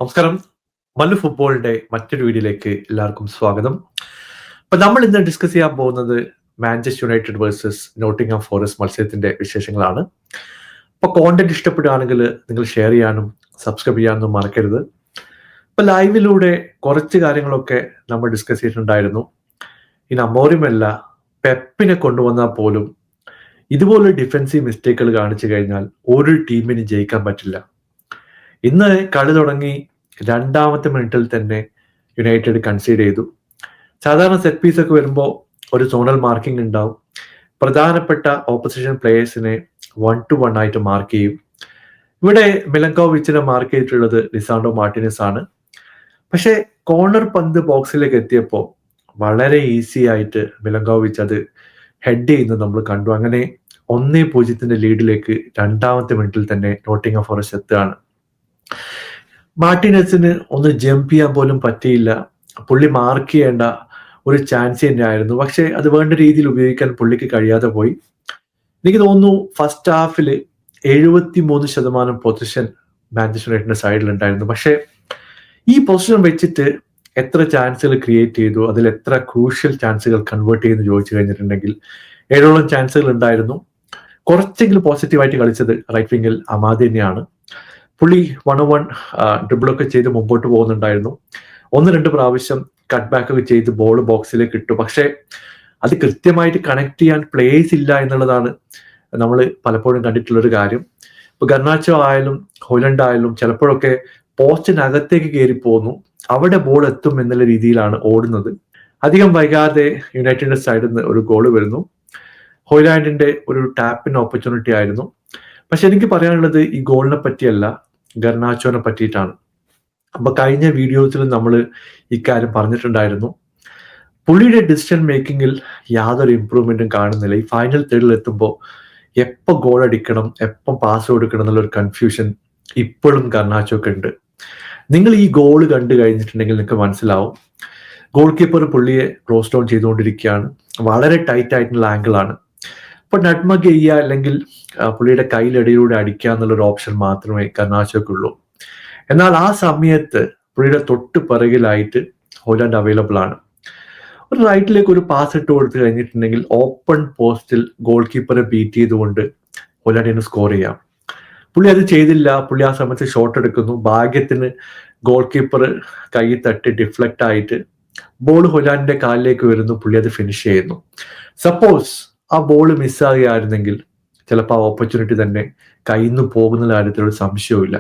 നമസ്കാരം. മല്ലു ഫുട്ബോളിന്റെ മറ്റൊരു വീഡിയോയിലേക്ക് എല്ലാവർക്കും സ്വാഗതം. നമ്മൾ ഇന്ന് ഡിസ്കസ് ചെയ്യാൻ പോകുന്നത് Manchester United versus Nottingham forest മത്സരത്തിന്റെ വിശേഷങ്ങളാണ്. കോണ്ടന്റ് ഇഷ്ടപ്പെടുകയാണെങ്കിൽ നിങ്ങൾ ഷെയർ ചെയ്യാനും സബ്സ്ക്രൈബ് ചെയ്യാനും മറക്കരുത്. ലൈവിലൂടെ കുറച്ച് കാര്യങ്ങളൊക്കെ നമ്മൾ ഡിസ്കസ് ചെയ്തിട്ടുണ്ടായിരുന്നു. ഇനി അമോറിമല്ല പെപ്പിനെ കൊണ്ടുവന്നാൽ പോലും ഇതുപോലെ ഡിഫൻസീവ് മിസ്റ്റേക്കുകൾ കാണിച്ചു കഴിഞ്ഞാൽ ഒരു ടീമിന് ജയിക്കാൻ പറ്റില്ല. ഇന്ന് കളി തുടങ്ങി രണ്ടാമത്തെ മിനിറ്റിൽ തന്നെ യുണൈറ്റഡ് കൺസീഡ് ചെയ്തു. സാധാരണ സെറ്റ് പീസ് ഒക്കെ വരുമ്പോൾ ഒരു സോണൽ മാർക്കിംഗ് ഉണ്ടാവും. പ്രധാനപ്പെട്ട ഓപ്പോസിഷൻ പ്ലേയേഴ്സിനെ 1-1 ആയിട്ട് മാർക്ക് ചെയ്യും. ഇവിടെ മിലങ്കോവിച്ചിനെ മാർക്ക് ചെയ്തിട്ടുള്ളത് ലിസാൻഡോ മാർട്ടിനസ് ആണ്. പക്ഷെ കോർണർ പന്ത് ബോക്സിലേക്ക് എത്തിയപ്പോൾ വളരെ ഈസി ആയിട്ട് മിലങ്കോവിച്ച് അത് ഹെഡ് ചെയ്യുന്നത് നമ്മൾ കണ്ടു. അങ്ങനെ 1-0 ലീഡിലേക്ക് രണ്ടാമത്തെ മിനിറ്റിൽ തന്നെ നോട്ടിംഗ്ഹാം ഫോറസ്റ്റ് എത്തുകയാണ്. മാർട്ടിനസിന് ഒന്ന് ജമ്പ് ചെയ്യാൻ പോലും പറ്റിയില്ല. പുള്ളി മാർക്ക് ചെയ്യേണ്ട ഒരു ചാൻസ് തന്നെയായിരുന്നു. പക്ഷെ അത് വേണ്ട രീതിയിൽ ഉപയോഗിക്കാൻ പുള്ളിക്ക് കഴിയാതെ പോയി. എനിക്ക് തോന്നുന്നു ഫസ്റ്റ് ഹാഫിൽ 73% പൊസിഷൻ മാഞ്ചസ്റ്റർ യുണൈറ്റഡിന്റെ സൈഡിൽ ഉണ്ടായിരുന്നു. പക്ഷെ ഈ പൊസിഷൻ വെച്ചിട്ട് എത്ര ചാൻസുകൾ ക്രിയേറ്റ് ചെയ്തു, അതിൽ എത്ര ക്രൂഷ്യൽ ചാൻസുകൾ കൺവേർട്ട് ചെയ്യുന്നു ചോദിച്ചു കഴിഞ്ഞിട്ടുണ്ടെങ്കിൽ 7ഓളം ചാൻസുകൾ ഉണ്ടായിരുന്നു. കുറച്ചെങ്കിലും പോസിറ്റീവായിട്ട് കളിച്ചത് റൈറ്റ് വിങ്ങിൽ അമാദ് തന്നെയാണ്. പുള്ളി 1-on-1 ഡ്രിബിളൊക്കെ ചെയ്ത് മുമ്പോട്ട് പോകുന്നുണ്ടായിരുന്നു. 1-2 പ്രാവശ്യം കട്ട് ബാക്ക് ഒക്കെ ചെയ്ത് ബോൾ ബോക്സിലേക്ക് ഇട്ടു. പക്ഷെ അത് കൃത്യമായിട്ട് കണക്ട് ചെയ്യാൻ പ്ലേസ് ഇല്ല എന്നുള്ളതാണ് നമ്മൾ പലപ്പോഴും കണ്ടിട്ടുള്ളൊരു കാര്യം. ഇപ്പൊ ഗർനാച്ചോ ആയാലും ഹോലൻഡ് ആയാലും ചിലപ്പോഴൊക്കെ പോസ്റ്റിനകത്തേക്ക് കയറി പോകുന്നു, അവിടെ ബോൾ എത്തും എന്നുള്ള രീതിയിലാണ് ഓടുന്നത്. അധികം വൈകാതെ യുണൈറ്റഡിന്റെ സൈഡിൽ നിന്ന് ഒരു ഗോൾ വരുന്നു. ഹോയ്ലാൻഡിന്റെ ഒരു ടാപ്പിന് ഓപ്പർച്യൂണിറ്റി ആയിരുന്നു. പക്ഷെ എനിക്ക് പറയാനുള്ളത് ഈ ഗോളിനെ പറ്റിയല്ല, ഗർനാച്ചോനെ പറ്റിയിട്ടാണ്. കഴിഞ്ഞ വീഡിയോസിൽ നമ്മൾ ഇക്കാര്യം പറഞ്ഞിട്ടുണ്ടായിരുന്നു. പുള്ളിയുടെ ഡിസിഷൻ മേക്കിങ്ങിൽ യാതൊരു ഇമ്പ്രൂവ്മെന്റും കാണുന്നില്ല. ഈ ഫൈനൽ തേർഡിൽ എത്തുമ്പോൾ എപ്പോൾ ഗോൾ അടിക്കണം, എപ്പം പാസ് കൊടുക്കണം എന്നുള്ളൊരു കൺഫ്യൂഷൻ ഇപ്പോഴും ഗർനാച്ചോക്ക് ഉണ്ട്. നിങ്ങൾ ഈ ഗോൾ കണ്ടു കഴിഞ്ഞിട്ടുണ്ടെങ്കിൽ നിങ്ങൾക്ക് മനസ്സിലാവും. ഗോൾ കീപ്പർ പുള്ളിയെ ക്ലോസ് ഡൗൺ ചെയ്തുകൊണ്ടിരിക്കുകയാണ്. വളരെ ടൈറ്റ് ആയിട്ടുള്ള ആംഗിളാണ്. നട്മഗ് ചെയ്യുക അല്ലെങ്കിൽ പുള്ളിയുടെ കയ്യിലിടയിലൂടെ അടിക്കുക എന്നുള്ളൊരു ഓപ്ഷൻ മാത്രമേ ഗർനാച്ചോക്കുള്ളൂ. എന്നാൽ ആ സമയത്ത് പുള്ളിയുടെ തൊട്ട് പിറകിലായിട്ട് ഹോലൻഡ് അവൈലബിൾ ആണ്. ഒരു റൈറ്റിലേക്ക് ഒരു പാസ് ഇട്ട് കൊടുത്തു കഴിഞ്ഞിട്ടുണ്ടെങ്കിൽ ഓപ്പൺ പോസ്റ്റിൽ ഗോൾ കീപ്പറെ ബീറ്റ് ചെയ്തുകൊണ്ട് ഹോലൻഡിന് സ്കോർ ചെയ്യാം. പുള്ളി അത് ചെയ്തില്ല. പുള്ളി ആ സമയത്ത് ഷോട്ട് എടുക്കുന്നു. ഭാഗ്യത്തിന് ഗോൾ കീപ്പർ കൈ തട്ടി ഡിഫ്ലക്റ്റ് ആയിട്ട് ബോൾ ഹോലൻഡിന്റെ കാലിലേക്ക് വരുന്നു. പുള്ളി അത് ഫിനിഷ് ചെയ്യുന്നു. സപ്പോസ് ആ ബോൾ മിസ്സാകുകയായിരുന്നെങ്കിൽ ചിലപ്പോൾ ആ ഓപ്പർച്യൂണിറ്റി തന്നെ കയ്യിൽ നിന്ന് പോകുന്ന കാര്യത്തിലൊരു സംശയവുമില്ല.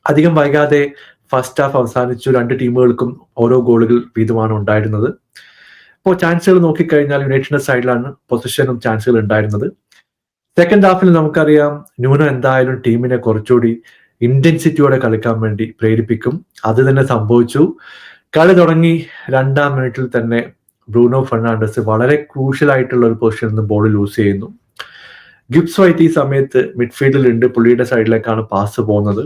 അധികം വൈകാതെ ഫസ്റ്റ് ഹാഫ് അവസാനിച്ചു. രണ്ട് ടീമുകൾക്കും ഓരോ ഗോളുകൾ വീതമാണ് ഉണ്ടായിരുന്നത്. ഇപ്പോൾ ചാൻസുകൾ നോക്കിക്കഴിഞ്ഞാൽ യുണൈറ്റഡിന്റെ സൈഡിലാണ് പൊസിഷനും ചാൻസുകൾ ഉണ്ടായിരുന്നത്. സെക്കൻഡ് ഹാഫിൽ നമുക്കറിയാം ന്യൂനോ എന്തായാലും ടീമിനെ കുറച്ചുകൂടി ഇന്റൻസിറ്റിയോടെ കളിക്കാൻ വേണ്ടി പ്രേരിപ്പിക്കും. അത് തന്നെ സംഭവിച്ചു. കളി തുടങ്ങി 2-ാം മിനിറ്റിൽ തന്നെ ബ്രൂണോ ഫെർണാണ്ടസ് വളരെ ക്രൂഷ്യൽ ആയിട്ടുള്ള ഒരു പൊസിഷനിൽ നിന്ന് ബോൾ ലൂസ് ചെയ്യുന്നു. ഗിബ്സ് വൈറ്റ് ഈ സമയത്ത് മിഡ്ഫീൽഡിൽ ഉണ്ട്. പുള്ളിയുടെ സൈഡിലേക്കാണ് പാസ് പോകുന്നത്.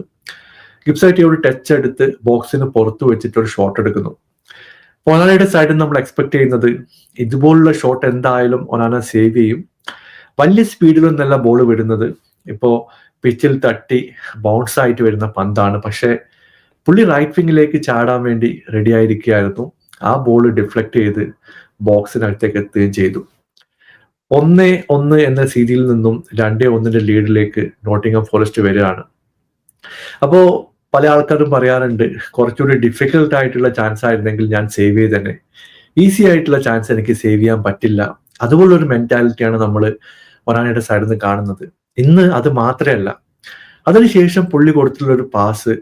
ഗിബ്സ് വൈറ്റ് ഒരു ടച്ച് എടുത്ത് ബോക്സിന് പുറത്ത് വെച്ചിട്ട് ഒരു ഷോട്ട് എടുക്കുന്നു. ഒനാനയുടെ സൈഡിൽ നമ്മൾ എക്സ്പെക്ട് ചെയ്യുന്നത് ഇതുപോലുള്ള ഷോട്ട് എന്തായാലും ഒനാന സേവ് ചെയ്യും. വലിയ സ്പീഡിലൊന്നല്ല ബോൾ വിടുന്നത്. ഇപ്പോ പിച്ചിൽ തട്ടി ബൗൺസ് ആയിട്ട് വരുന്ന പന്താണ്. പക്ഷെ പുള്ളി റൈറ്റ് വിങ്ങിലേക്ക് ചാടാൻ വേണ്ടി റെഡി ആയിരിക്കുകയായിരുന്നു. ആ ബോൾ ഡിഫ്ലക്ട് ചെയ്ത് ബോക്സിനകത്തേക്ക് എത്തുകയും ചെയ്തു. 1-1 എന്ന സീരിയൽ നിന്നും 2-1 ലീഡിലേക്ക് നോട്ടിംഗ്ഹാം ഫോറസ്റ്റ് വരികയാണ്. അപ്പോ പല ആൾക്കാരും പറയാറുണ്ട് കുറച്ചുകൂടി ഡിഫിക്കൽട്ട് ആയിട്ടുള്ള ചാൻസ് ആയിരുന്നെങ്കിൽ ഞാൻ സേവ് ചെയ്ത് തന്നെ. ഈസി ആയിട്ടുള്ള ചാൻസ് എനിക്ക് സേവ് ചെയ്യാൻ പറ്റില്ല. അതുപോലൊരു മെന്റാലിറ്റിയാണ് നമ്മൾ ഒനാനയുടെ സൈഡിൽ നിന്ന് കാണുന്നത്. ഇന്ന് അത് മാത്രമല്ല, അതിനുശേഷം പുള്ളി കൊടുത്തിട്ടുള്ള ഒരു പാസ്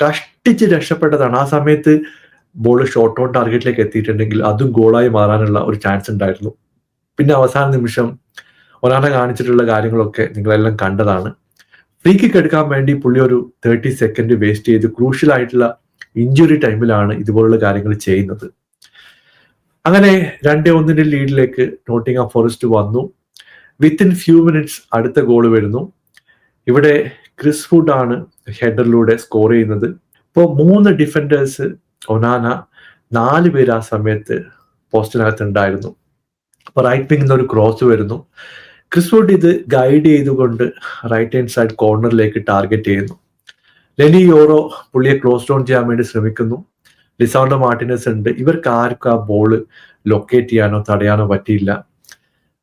കഷ്ടിച്ച് രക്ഷപ്പെട്ടതാണ്. ആ സമയത്ത് ബോൾ ഷോട്ട് ഓൺ ടാർഗറ്റിലേക്ക് എത്തിയിട്ടുണ്ടെങ്കിൽ അതും ഗോളായി മാറാനുള്ള ഒരു ചാൻസ് ഉണ്ടായിരുന്നു. പിന്നെ അവസാന നിമിഷം ഒനാന കാണിച്ചിട്ടുള്ള കാര്യങ്ങളൊക്കെ നിങ്ങളെല്ലാം കണ്ടതാണ്. ഫ്രീ കിക്ക് എടുക്കാൻ വേണ്ടി പുള്ളി ഒരു 30 സെക്കൻഡ് വേസ്റ്റ് ചെയ്ത് ക്രൂഷ്യൽ ആയിട്ടുള്ള ഇഞ്ചുറി ടൈമിലാണ് ഇതുപോലുള്ള കാര്യങ്ങൾ ചെയ്യുന്നത്. അങ്ങനെ 2-1 ലീഡിലേക്ക് നോട്ടിംഗ്ഹാം ഫോറസ്റ്റ് വന്നു. വിത്തിൻ ഫ്യൂ മിനിറ്റ്സ് അടുത്ത ഗോൾ വരുന്നു. ഇവിടെ ക്രിസ് വുഡ് ആണ് ഹെഡറിലൂടെ സ്കോർ ചെയ്യുന്നത്. ഇപ്പോൾ 3 ഡിഫൻഡേഴ്സ്, ഒനാന 4 പേര് ആ സമയത്ത് പോസ്റ്റിനകത്ത് ഉണ്ടായിരുന്നു. അപ്പൊ റൈറ്റ് വിങ്ങിൽ നിന്ന് ഒരു ക്രോസ് വരുന്നു. ക്രിസ് വുഡ് ഇത് ഗൈഡ് ചെയ്തുകൊണ്ട് റൈറ്റ് ഹാൻഡ് സൈഡ് കോർണറിലേക്ക് ടാർഗറ്റ് ചെയ്യുന്നു. ലെനി യോറോ പുള്ളിയെ ക്ലോസ് ഡൗൺ ചെയ്യാൻ വേണ്ടി ശ്രമിക്കുന്നു. ലിസാൻഡ്രോ മാർട്ടിനസ് ഉണ്ട്. ഇവർക്ക് ആർക്കും ആ ബോള് ലൊക്കേറ്റ് ചെയ്യാനോ തടയാനോ പറ്റിയില്ല.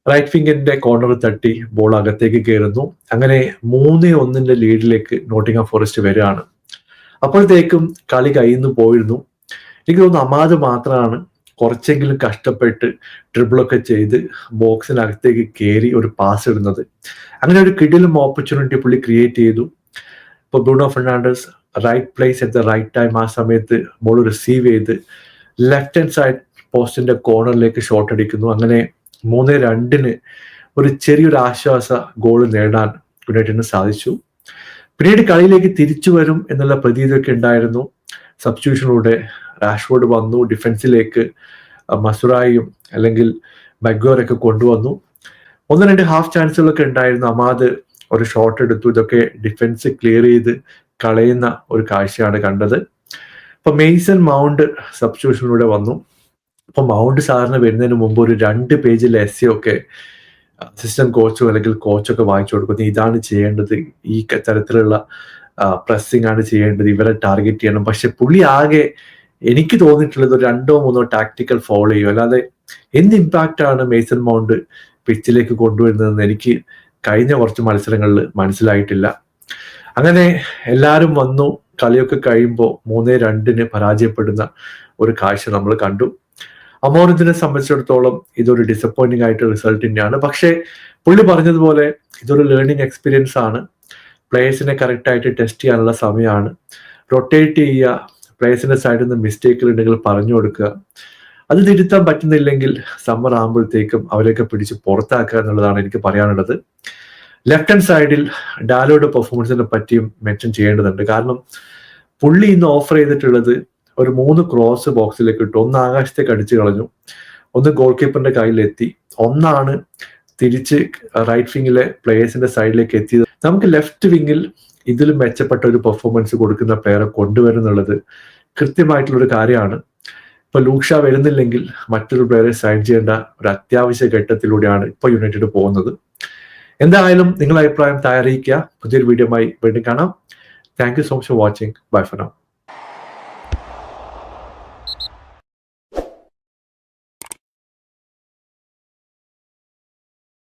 റൈറ്റ് വിങ്ങിന്റെ കോർണർ തട്ടി ബോൾ അകത്തേക്ക് കയറുന്നു. അങ്ങനെ 3-1 ലീഡിലേക്ക് നോട്ടിംഗ്ഹാം ഫോറസ്റ്റ് വരികയാണ്. അപ്പോഴത്തേക്കും കളി കയ്യിൽ നിന്ന് പോയിരുന്നു. എനിക്ക് തോന്നുന്നു അമാദ് മാത്രമാണ് കുറച്ചെങ്കിലും കഷ്ടപ്പെട്ട് ഡ്രിബിളൊക്കെ ചെയ്ത് ബോക്സിനകത്തേക്ക് കയറി ഒരു പാസ് ഇടുന്നത്. അങ്ങനെ ഒരു കിടിലം ഓപ്പർച്യൂണിറ്റി പുള്ളി ക്രിയേറ്റ് ചെയ്തു. ഇപ്പൊ Bruno Fernandes right place at the right time, ആ സമയത്ത് ബോൾ റിസീവ് ചെയ്ത് ലെഫ്റ്റ് ഹാൻഡ് സൈഡ് പോസ്റ്റിന്റെ കോർണറിലേക്ക് ഷോട്ട് അടിക്കുന്നു. അങ്ങനെ 3-2 ഒരു ചെറിയൊരു ആശ്വാസ ഗോൾ നേടാൻ യുണൈറ്റഡിന് സാധിച്ചു. പിന്നീട് കളിയിലേക്ക് തിരിച്ചു വരും എന്നുള്ള പ്രതീതിയൊക്കെ ഉണ്ടായിരുന്നു. സബ്സ്റ്റിറ്റ്യൂഷനിലൂടെ റാഷ്ഫോർഡ് വന്നു, ഡിഫൻസിലേക്ക് മസുറായും അല്ലെങ്കിൽ ബഗ്വറൊക്കെ കൊണ്ടുവന്നു. 1-2 ഹാഫ് ചാൻസുകളൊക്കെ ഉണ്ടായിരുന്നു. അമാദ് ഒരു ഷോട്ട് എടുത്തു. ഇതൊക്കെ ഡിഫൻസ് ക്ലിയർ ചെയ്ത് കളയുന്ന ഒരു കാഴ്ചയാണ് കണ്ടത്. ഇപ്പൊ മെയ്സൺ മൗണ്ട് സബ്സ്റ്റിറ്റ്യൂഷനിലൂടെ വന്നു. അപ്പൊ മൗണ്ട് സാറിന് വരുന്നതിന് മുമ്പ് ഒരു 2 പേജിലെ എസ്സേ ഒക്കെ അസിസ്റ്റന്റ് കോച്ചോ അല്ലെങ്കിൽ കോച്ചൊക്കെ വാങ്ങിച്ചു കൊടുക്കുന്നത്. ഇതാണ് ചെയ്യേണ്ടത്, ഈ തരത്തിലുള്ള പ്രസ്സിംഗ് ആണ് ചെയ്യേണ്ടത്, ഇവരെ ടാർഗറ്റ് ചെയ്യണം. പക്ഷെ പുള്ളി ആകെ എനിക്ക് തോന്നിയിട്ടുള്ളത് 2-3 ടാക്ടിക്കൽ ഫോളോ ചെയ്യും. അല്ലാതെ എന്ത് ഇമ്പാക്റ്റ് ആണ് മെയ്സൺ മൗണ്ട് പിച്ചിലേക്ക് കൊണ്ടുവരുന്നതെന്ന് എനിക്ക് കഴിഞ്ഞ കുറച്ച് മത്സരങ്ങളിൽ മനസ്സിലായിട്ടില്ല. അങ്ങനെ എല്ലാവരും വന്നു. കളിയൊക്കെ കഴിയുമ്പോൾ 3-2 പരാജയപ്പെടുന്ന ഒരു കാഴ്ച നമ്മൾ കണ്ടു. അമോറിനെ സംബന്ധിച്ചിടത്തോളം ഇതൊരു ഡിസപ്പോയിന്റിംഗ് ആയിട്ട് റിസൾട്ട് തന്നെയാണ്. പക്ഷേ പുള്ളി പറഞ്ഞതുപോലെ ഇതൊരു ലേണിംഗ് എക്സ്പീരിയൻസ് ആണ്. പ്ലേയേഴ്സിനെ കറക്റ്റ് ആയിട്ട് ടെസ്റ്റ് ചെയ്യാനുള്ള സമയമാണ്. റൊട്ടേറ്റ് ചെയ്യുക, പ്ലേയേഴ്സിന്റെ സൈഡിൽ നിന്ന് മിസ്റ്റേക്കുകൾ ഉണ്ടെങ്കിൽ പറഞ്ഞു കൊടുക്കുക. അത് തിരുത്താൻ പറ്റുന്നില്ലെങ്കിൽ സമ്മർ ആകുമ്പോഴത്തേക്കും അവരെയൊക്കെ പിടിച്ച് പുറത്താക്കുക എന്നുള്ളതാണ് എനിക്ക് പറയാനുള്ളത്. ലെഫ്റ്റ് ഹാൻഡ് സൈഡിൽ ഡാലോയുടെ പെർഫോമൻസിനെ പറ്റിയും മെൻഷൻ ചെയ്യേണ്ടതുണ്ട്. കാരണം പുള്ളി ഇന്ന് ഓഫർ ചെയ്തിട്ടുള്ളത് ഒരു 3 ക്രോസ് ബോക്സിലേക്ക് ഇട്ടു. 1 ആകാശത്തേക്ക് അടിച്ചു കളഞ്ഞു, 1 ഗോൾ കീപ്പറിന്റെ കയ്യിലെത്തി, 1 തിരിച്ച് റൈറ്റ് വിങ്ങിലെ പ്ലേയേഴ്സിന്റെ സൈഡിലേക്ക് എത്തിയത്. നമുക്ക് ലെഫ്റ്റ് വിങ്ങിൽ ഇതിലും മെച്ചപ്പെട്ട ഒരു പെർഫോമൻസ് കൊടുക്കുന്ന പ്ലെയറെ കൊണ്ടുവരുന്നുള്ളത് കൃത്യമായിട്ടുള്ളൊരു കാര്യമാണ്. ഇപ്പൊ ലൂക്ഷ വരുന്നില്ലെങ്കിൽ മറ്റൊരു പ്ലെയറെ സൈൻ ചെയ്യേണ്ട ഒരു അത്യാവശ്യ ഘട്ടത്തിലൂടെയാണ് ഇപ്പൊ യുണൈറ്റഡ് പോകുന്നത്. എന്തായാലും നിങ്ങളുടെ അഭിപ്രായം അറിയിക്കുക. പുതിയൊരു വീഡിയോയുമായി വീണ്ടും കാണാം. Thank you so much for watching. Bye for now.